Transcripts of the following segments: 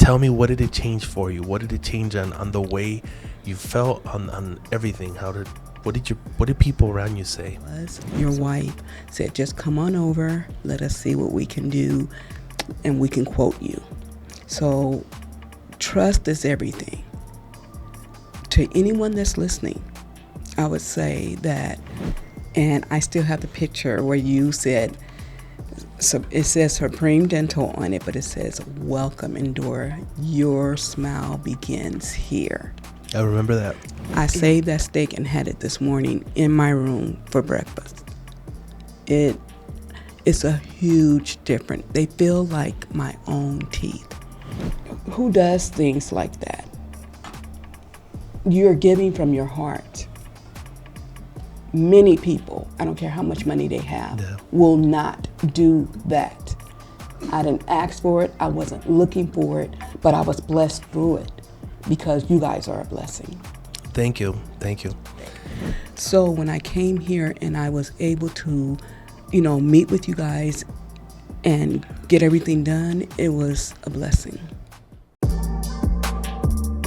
tell me, what did it change for you? What did it change on the way you felt, on everything? What did people around you say? Your wife said, just come on over, let us see what we can do, and we can quote you. So trust is everything. To anyone that's listening, I would say that, and I still have the picture where you said, so it says supremedental on it, but it says, welcome, Endora. Your smile begins here. I remember that. I saved that steak and had it this morning in my room for breakfast. It's a huge difference. They feel like my own teeth. Who does things like that? You're giving from your heart. Many people, I don't care how much money they have, will not do that. I didn't ask for it. I wasn't looking for it, but I was blessed through it because you guys are a blessing. Thank you. So when I came here and I was able to, meet with you guys and get everything done, it was a blessing.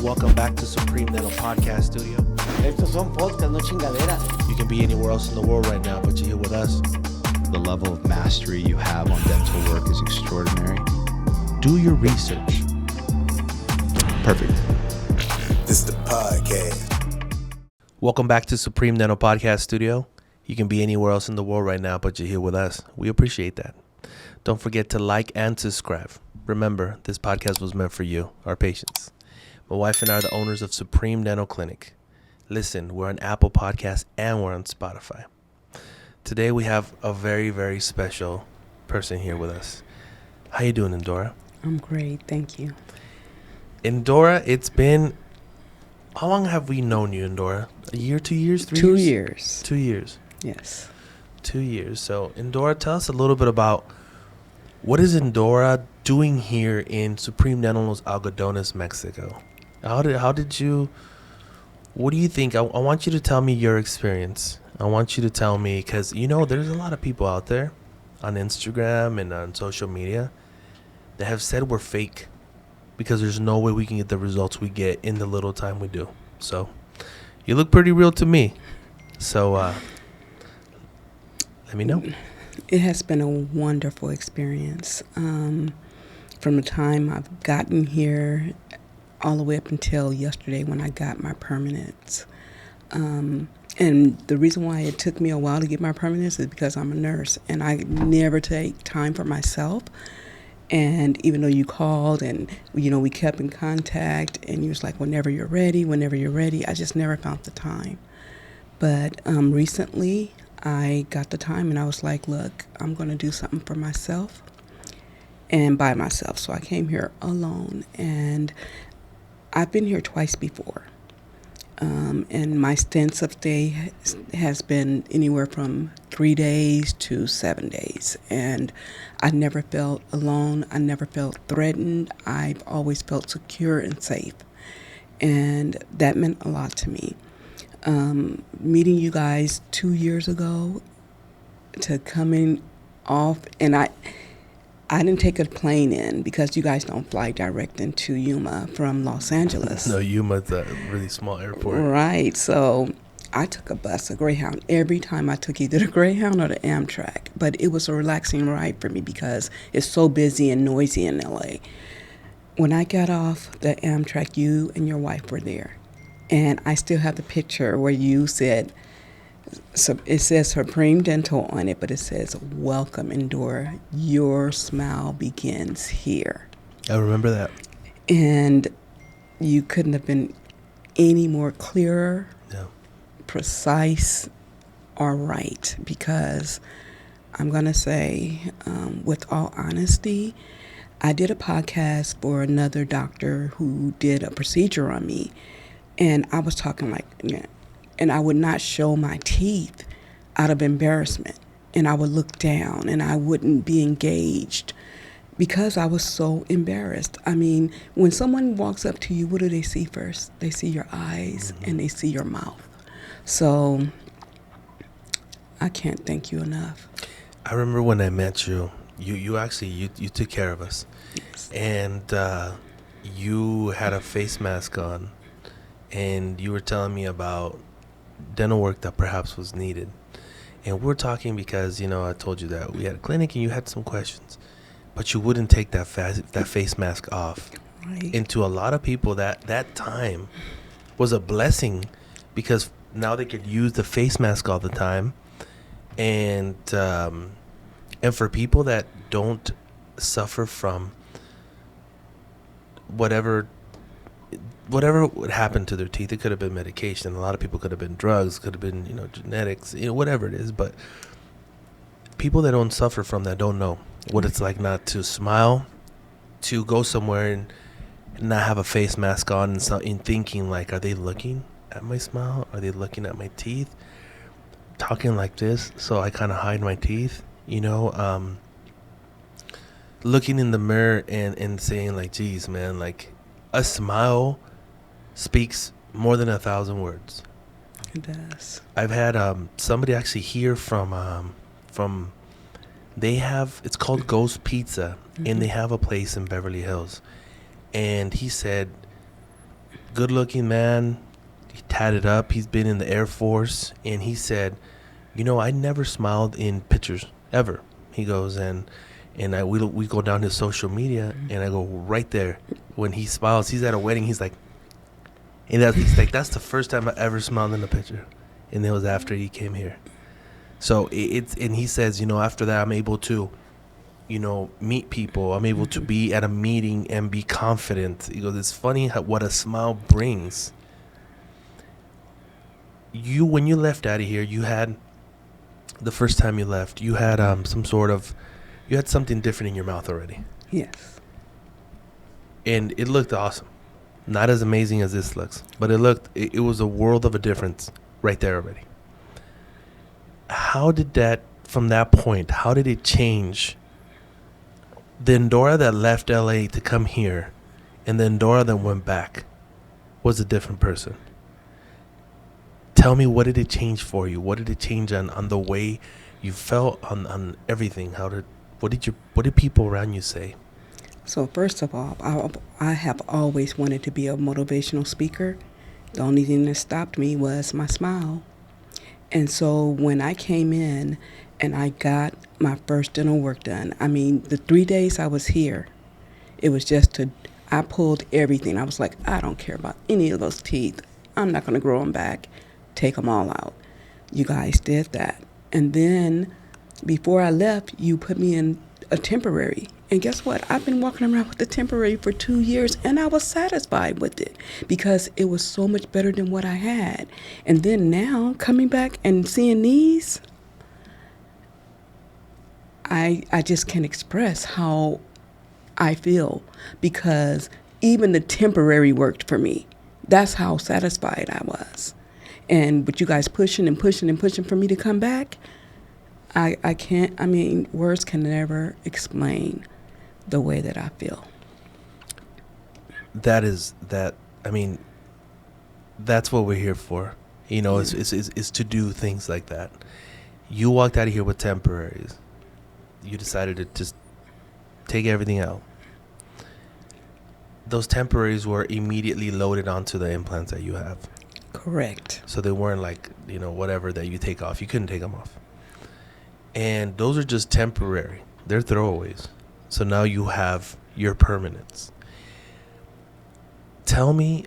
Welcome back to Supreme Dental Podcast Studio. Estos son podcasts, no chingaderas. You can be anywhere else in the world right now, but you're here with us. The level of mastery you have on dental work is extraordinary. Do your research. Perfect. This is the podcast. Welcome back to Supreme Dental Podcast Studio. You can be anywhere else in the world right now, but you're here with us. We appreciate that. Don't forget to like and subscribe. Remember, this podcast was meant for you, our patients. My wife and I are the owners of Supreme Dental Clinic. Listen, we're on Apple Podcasts and we're on Spotify. Today we have a very, very special person here with us. How you doing, Endora? I'm great, thank you. Endora, it's been... How long have we known you, Endora? A year, 2 years, 3 2 years? years. 2 years. Yes. 2 years. So, Endora, tell us a little bit about what is Endora doing here in Supreme Dental Los Algodones, Mexico? How did you... What do you think? I want you to tell me your experience. I want you to tell me, because, there's a lot of people out there on Instagram and on social media that have said we're fake because there's no way we can get the results we get in the little time we do. So, you look pretty real to me. So, let me know. It has been a wonderful experience. From the time I've gotten here all the way up until yesterday when I got my permanents. And the reason why it took me a while to get my permanents is because I'm a nurse and I never take time for myself. And even though you called and, we kept in contact and you was like, whenever you're ready, I just never found the time. But recently I got the time and I was like, look, I'm going to do something for myself and by myself. So I came here alone and I've been here twice before. And my stints of stay has been anywhere from 3 days to 7 days. And I never felt alone. I never felt threatened. I've always felt secure and safe. And that meant a lot to me. Meeting you guys 2 years ago to coming off, and I didn't take a plane in because you guys don't fly direct into Yuma from Los Angeles. No, Yuma's a really small airport. Right. So I took a bus, a Greyhound. Every time I took either the Greyhound or the Amtrak. But it was a relaxing ride for me because it's so busy and noisy in LA. When I got off the Amtrak, you and your wife were there. And I still have the picture where you said, so it says supremedental on it, but it says, welcome, Endora. Your smile begins here. I remember that. And you couldn't have been any more clearer, precise, or right. Because I'm going to say, with all honesty, I did a podcast for another doctor who did a procedure on me. And I was talking like, and I would not show my teeth out of embarrassment. And I would look down and I wouldn't be engaged because I was so embarrassed. I mean, when someone walks up to you, what do they see first? They see your eyes and they see your mouth. So I can't thank you enough. I remember when I met you, you actually took care of us. Yes. And you had a face mask on, and you were telling me about dental work that perhaps was needed. And we're talking because, I told you that we had a clinic and you had some questions, but you wouldn't take that face mask off. Right. And to a lot of people, that time was a blessing, because now they could use the face mask all the time. And for people that don't suffer from whatever would happen to their teeth, it could have been medication. A lot of people could have been drugs, could have been, genetics, whatever it is. But people that don't suffer from that don't know what it's like not to smile, to go somewhere and not have a face mask on, and thinking like, are they looking at my smile? Are they looking at my teeth? Talking like this, so I kind of hide my teeth, looking in the mirror and saying like, geez, man, like a smile speaks more than 1,000 words. It does. I've had somebody actually hear from it's called Ghost Pizza, and they have a place in Beverly Hills, and he said, good looking man, he tatted up, he's been in the Air Force, and he said, I never smiled in pictures ever. He goes, and we go down his social media, and I go right there when he smiles. He's at a wedding. He's like, he's like, that's the first time I ever smiled in a picture, and it was after he came here. So and he says, after that, I'm able to, meet people. I'm able to be at a meeting and be confident. He goes, it's funny what a smile brings. When you left out of here, you had, the first time you left, you had you had something different in your mouth already. Yes. And it looked awesome. Not as amazing as this looks, but it was a world of a difference right there already. How did from that point, how did it change? The Endora that left LA to come here and the Endora that went back was a different person. Tell me, what did it change for you? What did it change on the way you felt, on everything? What did people around you say? So first of all, I have always wanted to be a motivational speaker. The only thing that stopped me was my smile. And so when I came in and I got my first dental work done, the 3 days I was here, it was I pulled everything. I was like, I don't care about any of those teeth. I'm not going to grow them back. Take them all out. You guys did that. And then before I left, you put me in a temporary. And guess what? I've been walking around with the temporary for 2 years, and I was satisfied with it because it was so much better than what I had. And then now, coming back and seeing these, I just can't express how I feel, because even the temporary worked for me. That's how satisfied I was. And with you guys pushing and pushing and pushing for me to come back, I can't, words can never explain the way that I feel. That's what we're here for. Is to do things like that. You walked out of here with temporaries. You decided to just take everything out. Those temporaries were immediately loaded onto the implants that you have. Correct. So they weren't like, whatever that you take off. You couldn't take them off. And those are just temporary. They're throwaways. So now you have your permanents. Tell me,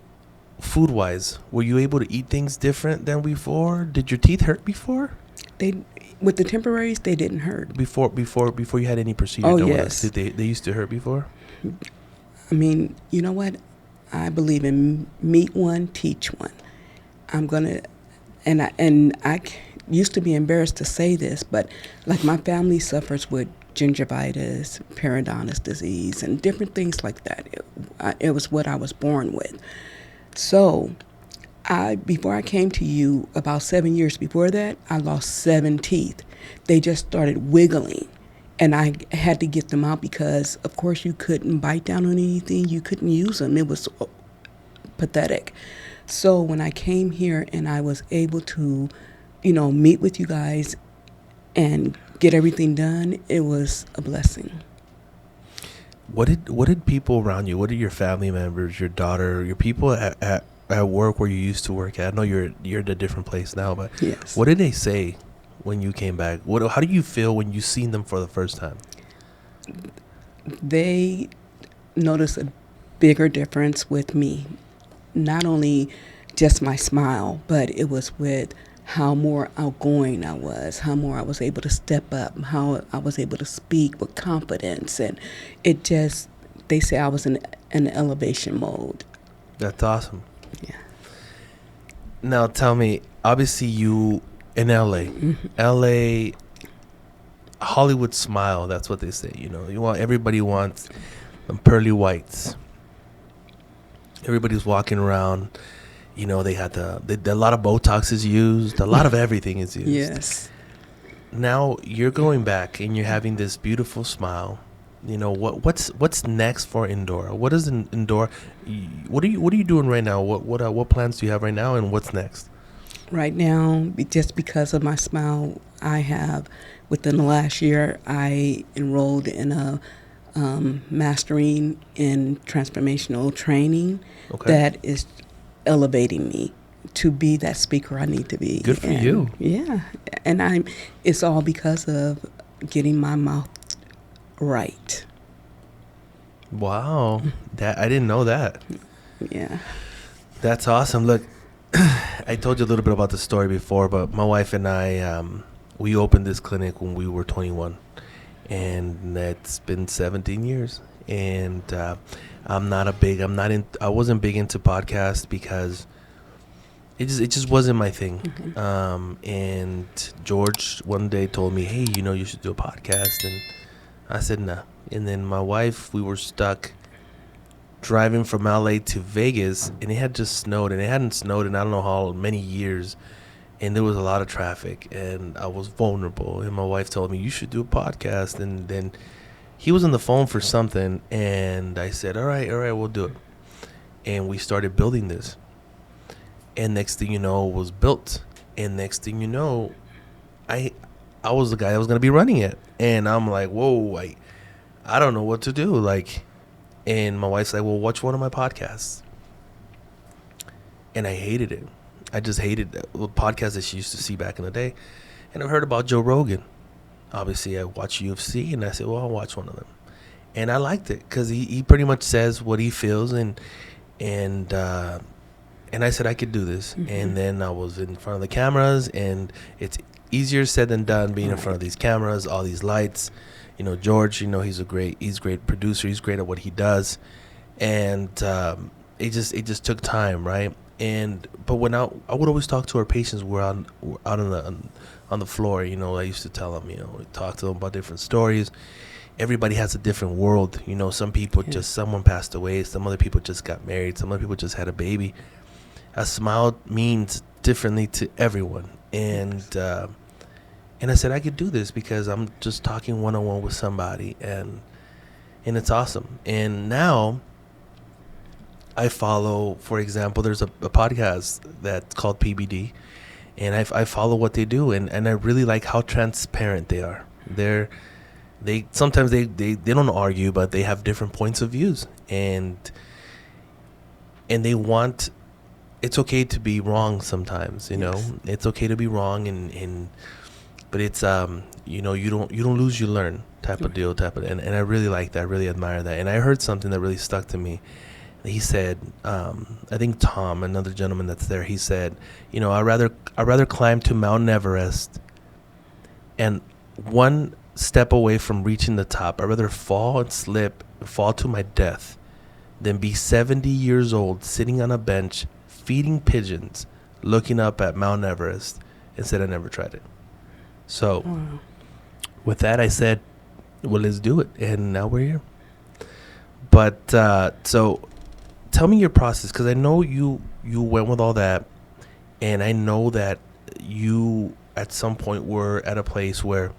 food-wise, were you able to eat things different than before? Did your teeth hurt before? With the temporaries, they didn't hurt. Before you had any procedure done with us, did they used to hurt before? You know what? I believe in meet one, teach one. I used to be embarrassed to say this, but like my family suffers with gingivitis, periodontal disease, and different things like that. It was what I was born with. So before I came to you, about 7 years before that, I lost 7 teeth. They just started wiggling, and I had to get them out because, of course, you couldn't bite down on anything. You couldn't use them. It was pathetic. So when I came here and I was able to, meet with you guys and get everything done, it was a blessing. what did people around you, what did your family members, your daughter, your people at work where you used to work at? I know you're at a different place now, but Yes. what did they say when you came back? How do you feel when you seen them for the first time? They noticed a bigger difference with me. Not only just my smile, but it was with how more outgoing I was, how more I was able to step up, how I was able to speak with confidence. And it just, they say I was in an elevation mode. That's awesome. Yeah. Now tell me, obviously you in LA, LA, Hollywood smile. That's what they say. Everybody wants them pearly whites. Everybody's walking around. They had a lot of Botox is used. A lot of everything is used. Yes. Now you're going back and you're having this beautiful smile. What's next for Endora? What is Endora? What are you doing right now? What plans do you have right now, and what's next? Right now, just because of my smile, I have, within the last year, I enrolled in a mastering in transformational training that is elevating me to be that speaker I need to be. Good for you. Yeah, and it's all because of getting my mouth right. Wow, that I didn't know that. Yeah. That's awesome. Look, I told you a little bit about the story before, but my wife and I, we opened this clinic when we were 21, and it's been 17 years. And I wasn't big into podcasts because it just wasn't my thing. And George one day told me, hey, you should do a podcast. And I said, nah. And then my wife, we were stuck driving from LA to Vegas, and it had just snowed, and it hadn't snowed in I don't know how many years. And there was a lot of traffic, and I was vulnerable. And my wife told me, you should do a podcast. And then he was on the phone for something, and I said, all right, we'll do it. And we started building this. And next thing you know, it was built. And next thing you know, I was the guy that was going to be running it. And I'm like, whoa, I don't know what to do. And my wife's like, well, watch one of my podcasts. And I hated it. I just hated the podcasts that she used to see back in the day. And I've heard about Joe Rogan. Obviously, I watch UFC, and I said, well, I'll watch one of them. And I liked it because he pretty much says what he feels. And I said I could do this. And then I was in front of the cameras, and it's easier said than done being in front of these cameras, all these lights. George, he's a great producer. He's great at what he does. And it just took time, right? But when I would always talk to our patients, we're out on the floor. I used to tell them, talk to them about different stories. Everybody has a different world. Some people someone passed away. Some other people just got married. Some other people just had a baby. A smile means differently to everyone. And I said I could do this because I'm just talking one-on-one with somebody, and it's awesome. And now I follow, for example, there's a podcast that's called PBD, and I follow what they do, and I really like how transparent they are. They sometimes they don't argue, but they have different points of views, and they want. It's okay to be wrong sometimes, Yes. It's okay to be wrong, but it's you don't lose, you learn type of deal, and I really like that. I really admire that. And I heard something that really stuck to me. He said, I think Tom, another gentleman that's there, he said, I'd rather climb to Mount Everest and one step away from reaching the top. I'd rather fall and slip and fall to my death than be 70 years old sitting on a bench feeding pigeons looking up at Mount Everest and said I never tried it. So with that, I said, well, let's do it. And now we're here. But so tell me your process, because I know you went with all that, and I know that you at some point were at a place where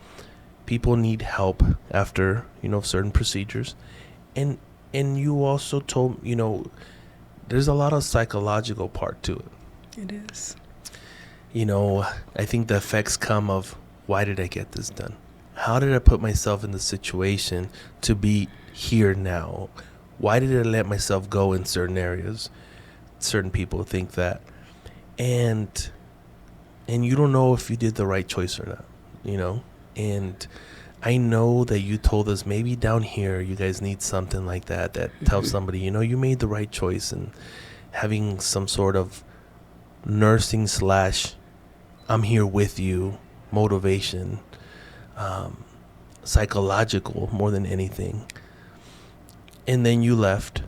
people need help after certain procedures, and you also told there's a lot of psychological part to it. It is. I think the effects come of, why did I get this done? how did I put myself in the situation to be here now? Why did I let myself go in certain areas? Certain people think that. And you don't know if you did the right choice or not, you know? And I know that you told us maybe down here you guys need something like that tells somebody, you know, you made the right choice, and having some sort of nursing / I'm here with you motivation, psychological more than anything. And then you left,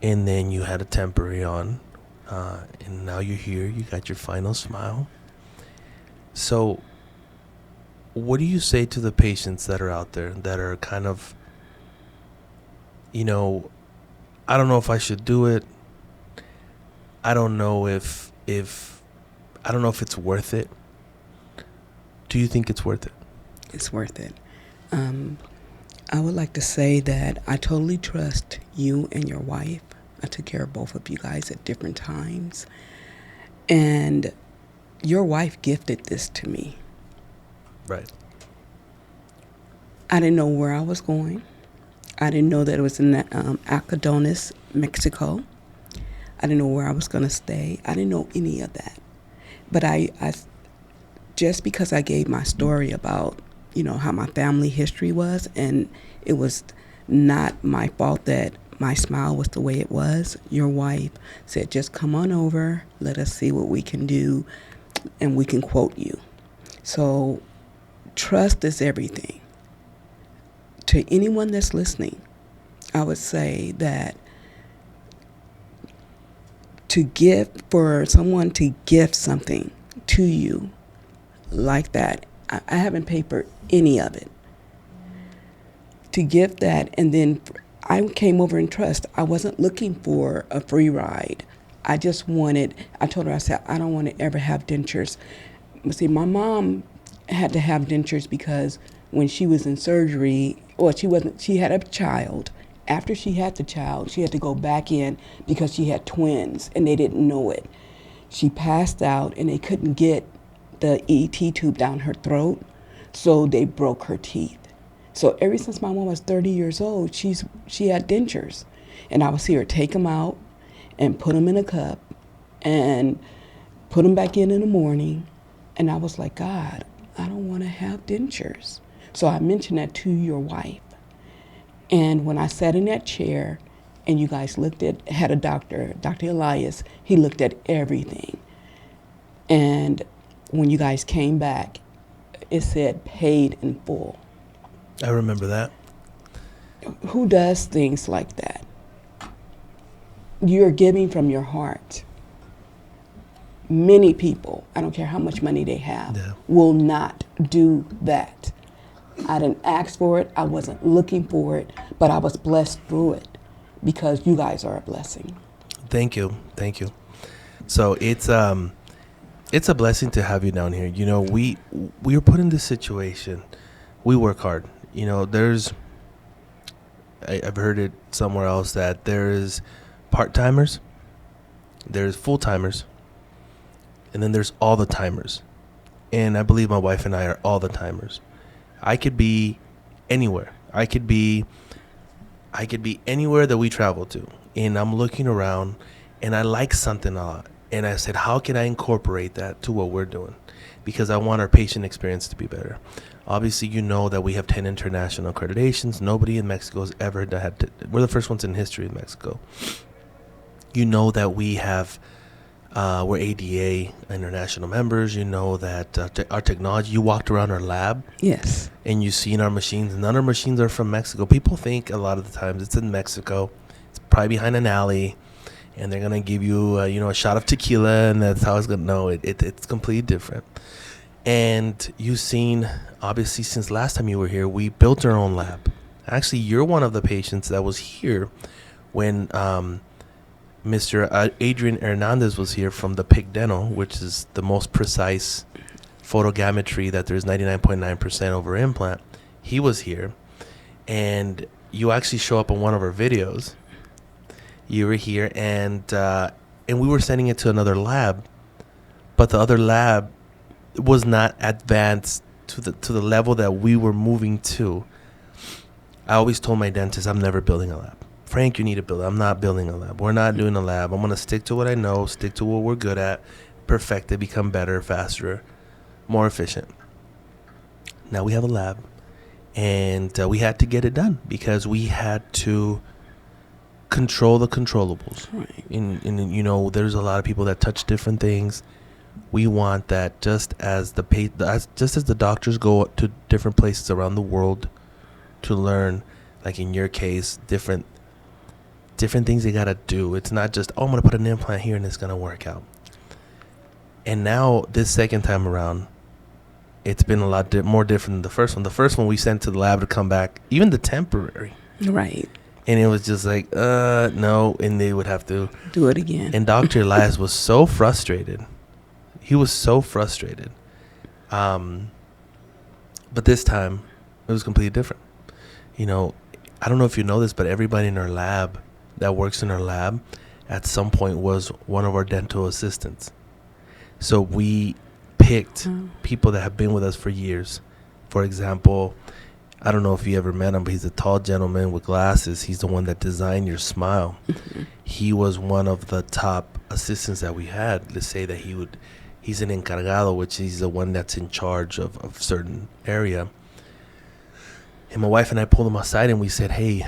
and then you had a temporary on, and now you're here. You got your final smile. So what do you say to the patients that are out there that are kind of, you know, I don't know if I should do it. I don't know if I don't know if it's worth it. Do you think it's worth it? It's worth it. I would like to say that I totally trust you and your wife. I took care of both of you guys at different times. And your wife gifted this to me. Right. I didn't know where I was going. I didn't know that it was in Algodones, Mexico. I didn't know where I was going to stay. I didn't know any of that. But I just because I gave my story about, you know, how my family history was, and it was not my fault that my smile was the way it was, your wife said, just come on over, let us see what we can do, and we can quote you. So trust is everything. To anyone that's listening, I would say that for someone to gift something to you like that, I haven't paid for any of it. To gift that, and then I came over in trust. I wasn't looking for a free ride. I told her, I said, I don't want to ever have dentures. See, my mom had to have dentures because when she was in surgery, she had a child. After she had the child, she had to go back in because she had twins and they didn't know it. She passed out and they couldn't get the ET tube down her throat, so they broke her teeth. So ever since my mom was 30 years old, she had dentures. And I would see her take them out and put them in a cup and put them back in the morning. And I was like, God, I don't want to have dentures. So I mentioned that to your wife. And when I sat in that chair and you guys had a doctor, Dr. Elias, he looked at everything. And when you guys came back, it said paid in full. I remember that. Who does things like that? You're giving from your heart. Many people, I don't care how much money they have, will not do that. I didn't ask for it. I wasn't looking for it, but I was blessed through it because you guys are a blessing. Thank you. So it's a blessing to have you down here. You know, we were put in this situation. We work hard. You know, I've heard it somewhere else that there's part-timers, there's full-timers, and then there's all the timers. And I believe my wife and I are all the timers. I could be anywhere. I could be anywhere that we travel to. And I'm looking around and I like something a lot. And I said, how can I incorporate that to what we're doing? Because I want our patient experience to be better. Obviously, you know that we have 10 international accreditations. Nobody in Mexico has ever had. We're the first ones in history in Mexico. You know that we have, we're ADA international members. You know that our technology, you walked around our lab. Yes. And you've seen our machines. None of our machines are from Mexico. People think a lot of the times it's in Mexico. It's probably behind an alley. And they're going to give you, a shot of tequila, and that's how it's going to know it. It's completely different. And you've seen, obviously, since last time you were here, we built our own lab. Actually, you're one of the patients that was here when Mr. Adrian Hernandez was here from the PIC Dental, which is the most precise photogrammetry that there's 99.9% over implant. He was here. And you actually show up in one of our videos. You were here, and we were sending it to another lab, but the other lab was not advanced to the level that we were moving to, I always told my dentist, I'm never building a lab. Frank, you need to build it. I'm not building a lab. We're not doing a lab. I'm going to stick to what I know, stick to what we're good at, perfect it, become better, faster, more efficient. Now we have a lab, and we had to get it done because we had to control the controllables. Right. And you know, there's a lot of people that touch different things. We want that just as the doctors go to different places around the world to learn, like in your case, different things they gotta do. It's not just, oh, I'm gonna put an implant here and it's gonna work out. And now this second time around, it's been a lot more different than the first one. The first one we sent to the lab to come back, even the temporary. Right. And it was just like, no, and they would have to do it again. And Dr. Elias was so frustrated. He was so frustrated. But this time, it was completely different. You know, I don't know if you know this, but everybody in our lab that works in our lab at some point was one of our dental assistants. So we picked people that have been with us for years. For example, I don't know if you ever met him, but he's a tall gentleman with glasses. He's the one that designed your smile. Mm-hmm. He was one of the top assistants that we had. Let's say that he's an encargado, which is the one that's in charge of certain area. And my wife and I pulled him aside and we said, hey,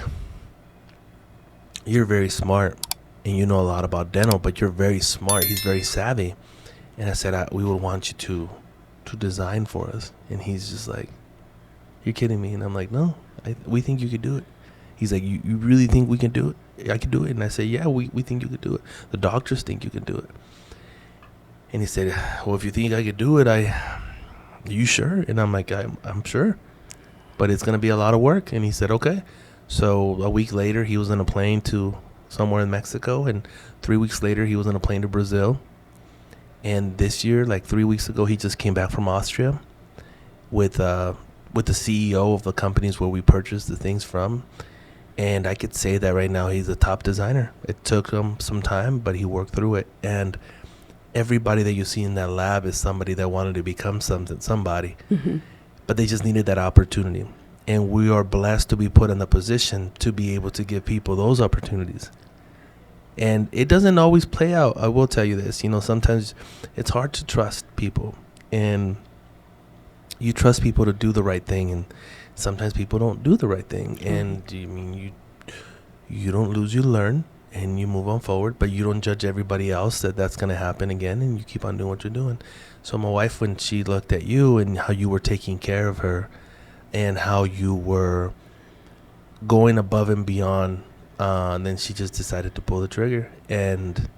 you're very smart and you know a lot about dental, but you're very smart. He's very savvy. And I said, we would want you to design for us. And he's just like, you're kidding me. And I'm like, no, we think you could do it. He's like, you really think we can do it? I can do it. And I said, yeah, we think you could do it. The doctors think you can do it. And he said, well, if you think I could do it, you sure? And I'm like, I'm sure. But it's going to be a lot of work. And he said, okay. So a week later, he was on a plane to somewhere in Mexico. And 3 weeks later, he was on a plane to Brazil. And this year, like 3 weeks ago, he just came back from Austria with the CEO of the companies where we purchased the things from. And I could say that right now he's a top designer. It took him some time, but he worked through it. And everybody that you see in that lab is somebody that wanted to become somebody. Mm-hmm. But they just needed that opportunity. And we are blessed to be put in the position to be able to give people those opportunities. And it doesn't always play out. I will tell you this. You know, sometimes it's hard to trust people. And you trust people to do the right thing. And sometimes people don't do the right thing. Mm-hmm. And I mean, you don't lose, you learn. And you move on forward, but you don't judge everybody else that's going to happen again, and you keep on doing what you're doing. So my wife, when she looked at you and how you were taking care of her and how you were going above and beyond, then she just decided to pull the trigger, and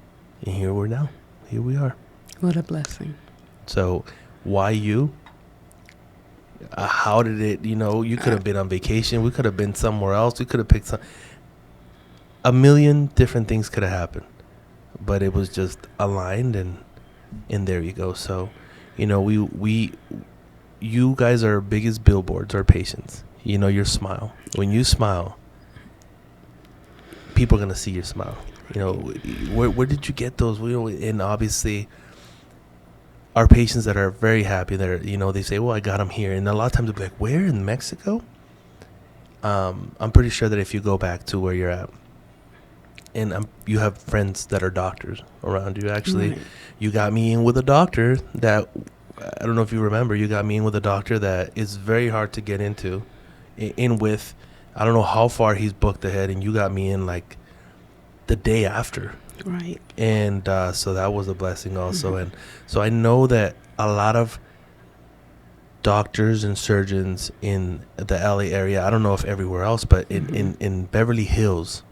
here we're now. Here we are. What a blessing. So why you? How did it, you could have been on vacation. We could have been somewhere else. We could have picked a million different things could have happened, but it was just aligned, and there you go. So, you guys are our biggest billboards, our patients. Your smile. When you smile, people are gonna see your smile. Where did you get those? And obviously, our patients that are very happy, that are, they say, well, I got them here, and a lot of times they'll be like, where in Mexico? I'm pretty sure that if you go back to where you're at, and you have friends that are doctors around you. Actually, right. You got me in with a doctor that, I don't know if you remember, you got me in with a doctor that is very hard to get into. With, I don't know how far he's booked ahead, and you got me in like the day after. Right. And so that was a blessing also. Mm-hmm. And so I know that a lot of doctors and surgeons in the LA area, I don't know if everywhere else, but in Beverly Hills,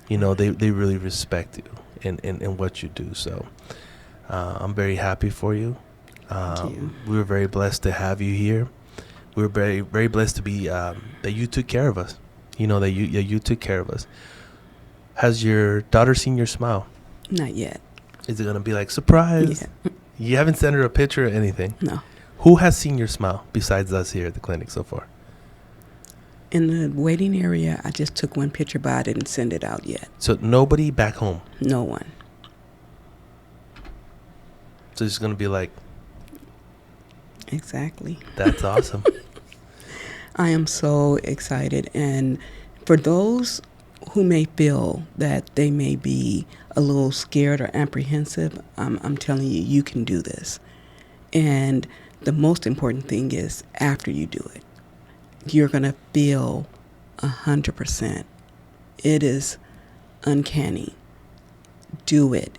they really respect you and what you do. So I'm very happy for you. Thank you. We were very blessed to have you here. We were very, very blessed to be that you took care of us. That you took care of us. Has your daughter seen your smile? Not yet. Is it going to be like, surprise? Yeah. You haven't sent her a picture or anything? No. Who has seen your smile besides us here at the clinic so far? In the waiting area, I just took one picture, but I didn't send it out yet. So nobody back home? No one. So it's going to be like... Exactly. That's awesome. I am so excited. And for those who may feel that they may be a little scared or apprehensive, I'm telling you, you can do this. And the most important thing is after you do it, you're going to feel 100%. It is uncanny. Do it.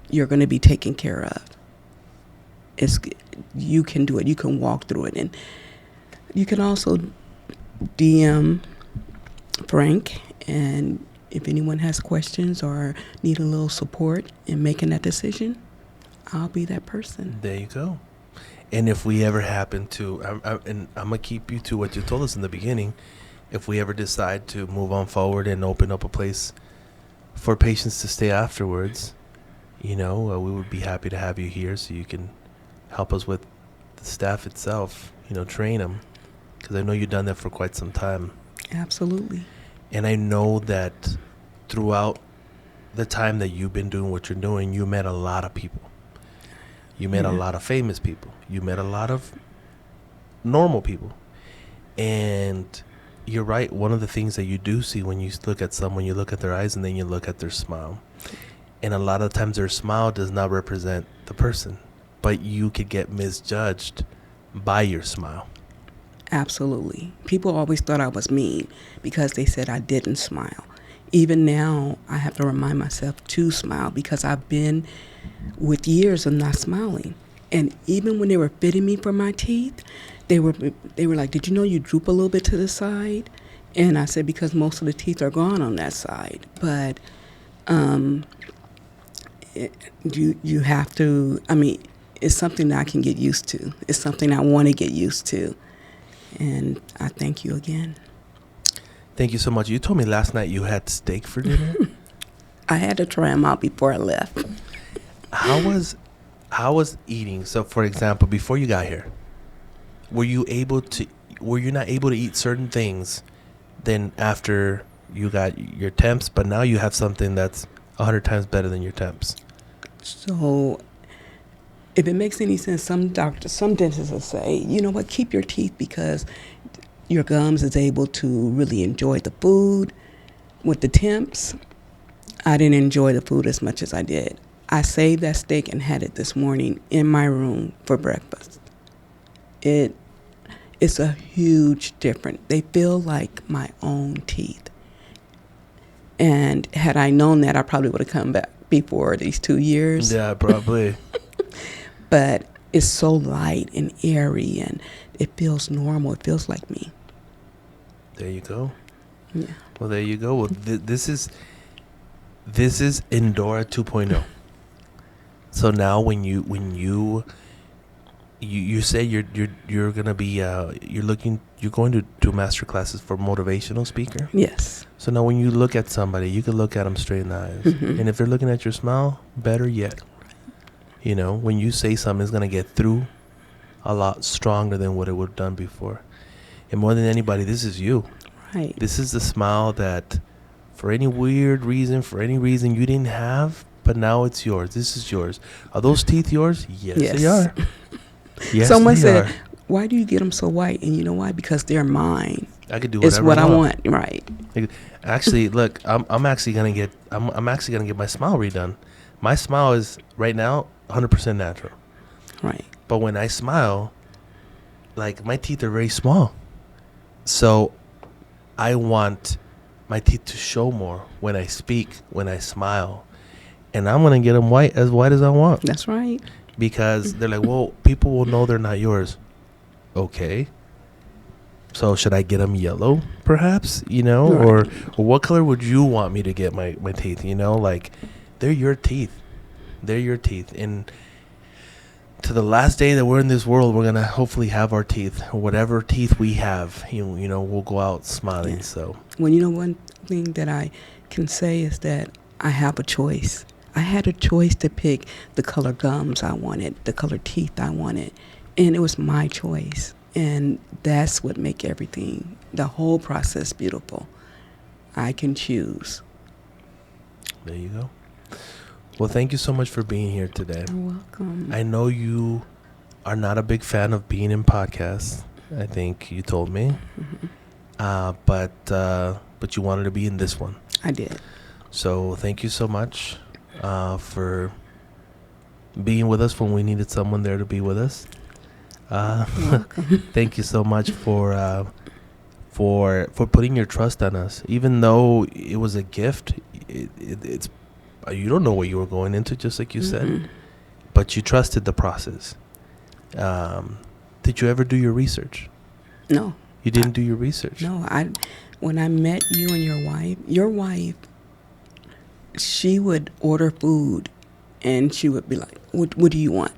You're going to be taken care of. You can do it. You can walk through it. And you can also DM Frank, and if anyone has questions or need a little support in making that decision, I'll be that person. There you go. And if we ever happen to, and I'm going to keep you to what you told us in the beginning, if we ever decide to move on forward and open up a place for patients to stay afterwards, we would be happy to have you here so you can help us with the staff itself, train them. Because I know you've done that for quite some time. Absolutely. And I know that throughout the time that you've been doing what you're doing, you met a lot of people. You met a lot of famous people. You met a lot of normal people. And you're right. One of the things that you do see when you look at someone, you look at their eyes and then you look at their smile. And a lot of times their smile does not represent the person, but you could get misjudged by your smile. Absolutely. People always thought I was mean because they said I didn't smile. Even now, I have to remind myself to smile because I've been with years of not smiling. And even when they were fitting me for my teeth, they were like, "Did you know you droop a little bit to the side?" And I said, because most of the teeth are gone on that side. But you have to, it's something that I can get used to. It's something I want to get used to. And I thank you again. Thank you so much. You told me last night you had steak for dinner. I had to try them out before I left. How was eating? So, for example, before you got here, were you not able to eat certain things then after you got your temps, but now you have something that's 100 times better than your temps? So if it makes any sense, some dentists will say, you know what, keep your teeth because your gums is able to really enjoy the food. With the temps, I didn't enjoy the food as much as I did. I saved that steak and had it this morning in my room for breakfast. It's a huge difference. They feel like my own teeth. And had I known that, I probably would have come back before these 2 years. Yeah, probably. But it's so light and airy, and it feels normal. It feels like me. There you go. Yeah. Well, there you go. Well, this is Endora 2.0. So now when you say you're gonna be you're going to do master classes for motivational speaker. Yes. So now when you look at somebody, you can look at them straight in the eyes, and if they're looking at your smile, better yet. When you say something, it's going to get through a lot stronger than what it would have done before. And more than anybody, this is you. Right. This is the smile that for any weird reason, you didn't have, but now it's yours. This is yours. Are those teeth yours? Yes. They are. Yes, Someone they said, are. "Why do you get them so white?" And you know why? Because they're mine. I could do whatever It's what I want. Right. Actually, look, I'm actually gonna get my smile redone. My smile is right now 100% natural. Right. But when I smile, like my teeth are very small. So I want my teeth to show more when I speak, when I smile. And I'm going to get them as white as I want. That's right. Because they're like, well, people will know they're not yours. Okay. So should I get them yellow, perhaps? Right. Or what color would you want me to get my teeth? Like they're your teeth. They're your teeth. And to the last day that we're in this world, we're going to hopefully have our teeth. Whatever teeth we have, we'll go out smiling. Yeah. So, well, one thing that I can say is that I have a choice. I had a choice to pick the color gums I wanted, the color teeth I wanted. And it was my choice. And that's what makes everything, the whole process, beautiful. I can choose. There you go. Well, thank you so much for being here today. You're welcome. I know you are not a big fan of being in podcasts. I think you told me. But you wanted to be in this one. I did. So thank you so much for being with us when we needed someone there to be with us. Thank you so much for putting your trust on us. Even though it was a gift, it's you don't know what you were going into, just like you said, but you trusted the process. Did you ever do your research? No. You didn't do your research? No, when I met you and your wife, she would order food and she would be like, what do you want?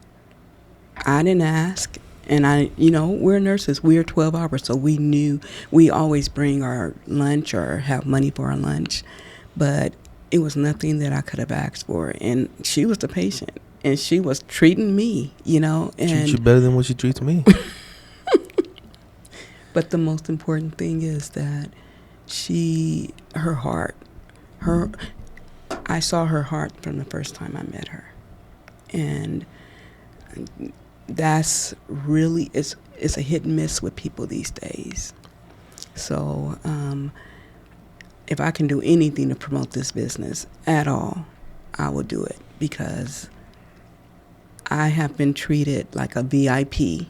I didn't ask. And we're nurses. We are 12 hours, so we knew we always bring our lunch or have money for our lunch. But it was nothing that I could have asked for. And she was the patient, and she was treating me, And treat you better than what she treats me. But the most important thing is that her heart, I saw her heart from the first time I met her. And that's really, it's a hit and miss with people these days. So if I can do anything to promote this business at all, I will do it, because I have been treated like a VIP.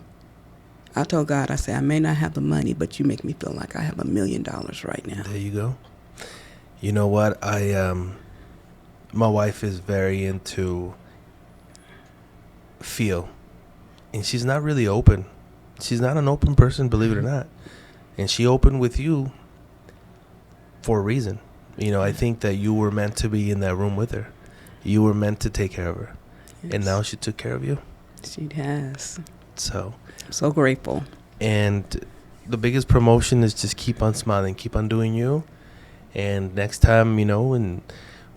I told God, I said, I may not have the money, but you make me feel like I have $1 million right now. There you go. You know what? My wife is very into feel, and she's not really open. She's not an open person, believe it or not. And she opened with you for a reason. I think that you were meant to be in that room with her. You were meant to take care of her. Yes. And now she took care of you. She has. So I'm so grateful. And the biggest promotion is just keep on smiling, keep on doing you. And next time, and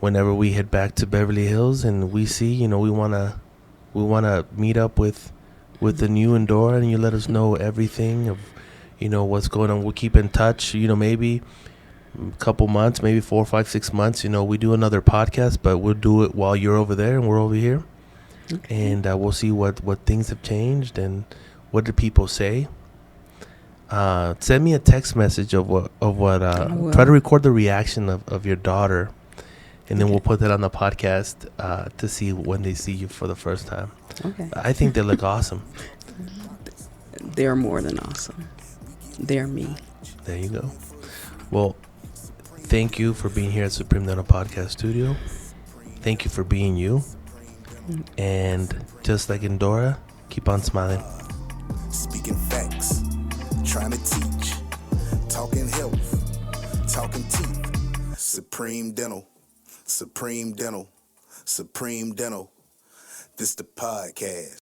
whenever we head back to Beverly Hills and we see, we wanna meet up with the new Endora, and you let us know everything of, what's going on. We'll keep in touch. Maybe a couple months, maybe 4, 5, 6 months. We do another podcast, but we'll do it while you're over there and we're over here. Okay. And we'll see what things have changed and what do people say. Send me a text message of what try to record the reaction of your daughter, and then we'll put that on the podcast to see when they see you for the first time. Okay. I think they look awesome. They're more than awesome. They're me. There you go. Well, thank you for being here at Supreme Dental Podcast Studio. Thank you for being you. And just like Endora, keep on smiling. Speaking facts, trying to teach, talking health, talking teeth. Supreme Dental, Supreme Dental, Supreme Dental. This the podcast.